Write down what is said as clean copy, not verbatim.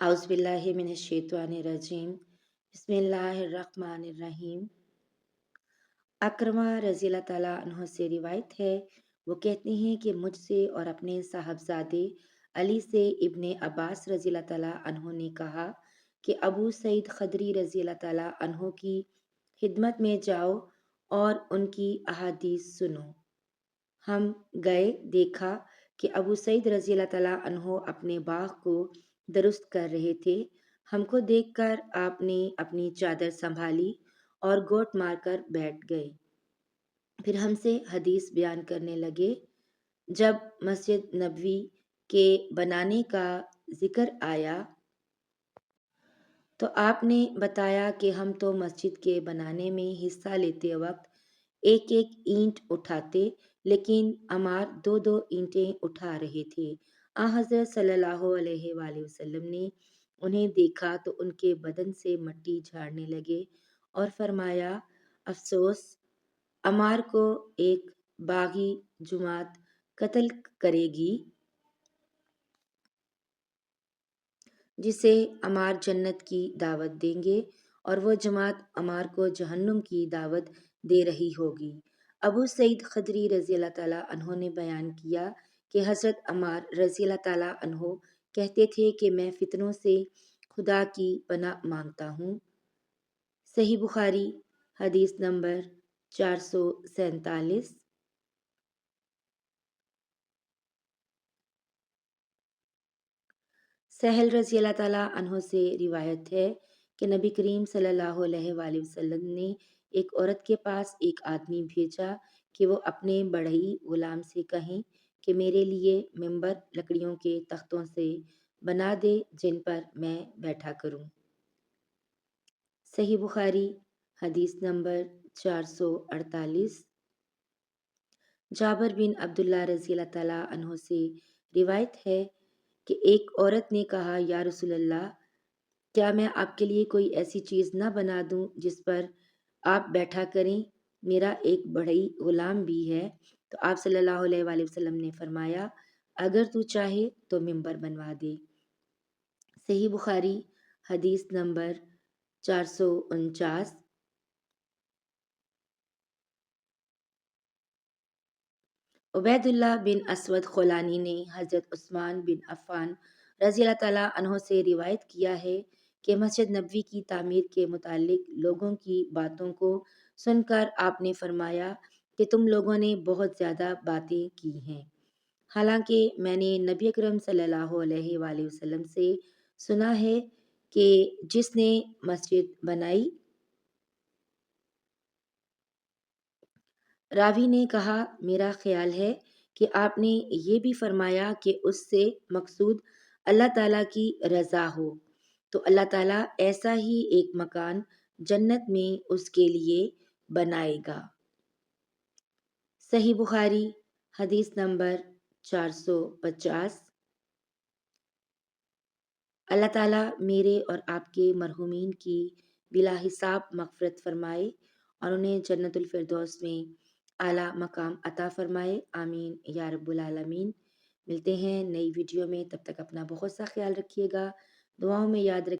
औज़ुबिल्लाहिमिनश्शैतानिर्रजीम बिस्मिल्लाहिर्रहमानिर्रहीम। अकरमा रज़ी अल्लाह ताला अन्हो से रिवायत है, वो कहती हैं कि मुझसे और अपने साहबजादे अली से इब्ने अब्बास रज़ी अल्लाह ताला अन्हो ने कहा कि अबू सईद खदरी रज़ी अल्लाह ताला अन्हो की खिदमत में जाओ और उनकी अहादीस सुनो। हम गए, देखा कि अबू सईद रज़ी अल्लाह ताला अन्हो अपने बाग को दुरुस्त कर रहे थे। हमको देखकर आपने अपनी चादर संभाली और गोट मारकर बैठ गए। फिर हमसे हदीस बयान करने लगे। जब मस्जिद नबवी के बनाने का जिक्र आया तो आपने बताया कि हम तो मस्जिद के बनाने में हिस्सा लेते वक्त एक एक ईंट उठाते, लेकिन अमार दो दो ईंटें उठा रहे थे। आ हज़रत सल्लल्लाहु अलैहि वसल्लम ने उन्हें देखा तो उनके बदन से मट्टी झाड़ने लगे और फरमाया, अफसोस, अमार को एक बागी जुमात कत्ल करेगी जिसे अमार जन्नत की दावत देंगे और वो जमात अमार को जहन्नुम की दावत दे रही होगी। अबू सईद खदरी रज़ी अल्लाह ताला अन्हो ने बयान किया कि हज़रत अमार रज़ी अल्लाह ताला अन्हो कहते थे कि मैं फितनों से खुदा की पनाह मांगता हूँ। सही बुखारी हदीस नंबर 447। सहल रज़ी अल्लाह ताला अन्हो से रिवायत है कि नबी करीम सल्लल्लाहु अलैहि वसल्लम ने एक औरत के पास एक आदमी भेजा कि वो अपने बढ़ई गुलाम से कहें कि मेरे लिए मिंबर लकड़ियों के तख्तों से बना दे जिन पर मैं बैठा करूं। सही बुखारी हदीस नंबर 448। जाबिर बिन अब्दुल्ला रज़ी अल्लाह ताला अन्हो से रिवायत है कि एक औरत ने कहा, या रसूल अल्लाह, क्या मैं आपके लिए कोई ऐसी चीज़ न बना दूं जिस पर आप बैठा करें? मेरा एक बढ़ई गुलाम भी है। तो आप सल्लल्लाहु अलैहि वसल्लम ने फरमाया, अगर तू चाहे तो मिंबर बनवा दे। सही बुखारी हदीस नंबर 449। उबैदुल्लाह बिन असवद खोलानी ने हज़रत उस्मान बिन अफ़्फ़ान रज़ी अल्लाह ताला अन्हो से रिवायत किया है कि मस्जिद नबवी की तामीर के मुतालिक लोगों की बातों को सुनकर आपने फरमाया कि तुम लोगों ने बहुत ज़्यादा बातें की हैं। हालांकि मैंने नबी अकरम सल्लल्लाहु अलैहि वसल्लम से सुना है कि जिसने मस्जिद बनाई, रावी ने कहा, मेरा ख्याल है कि आपने ये भी फरमाया कि उससे मकसूद अल्लाह ताला की रज़ा हो, तो अल्लाह ताला ऐसा ही एक मकान जन्नत में उसके लिए बनाएगा। सही बुखारी हदीस नंबर 450। अल्लाह ताला मेरे और आपके मरहुमीन की बिला हिसाब मग़फ़िरत फ़रमाए और उन्हें जन्नतुल फ़िरदौस में आला मकाम अता फ़रमाए। आमीन या रब्बुल आलमीन। मिलते हैं नई वीडियो में, तब तक अपना बहुत सा ख्याल रखिएगा, दुआओं में याद रखिए।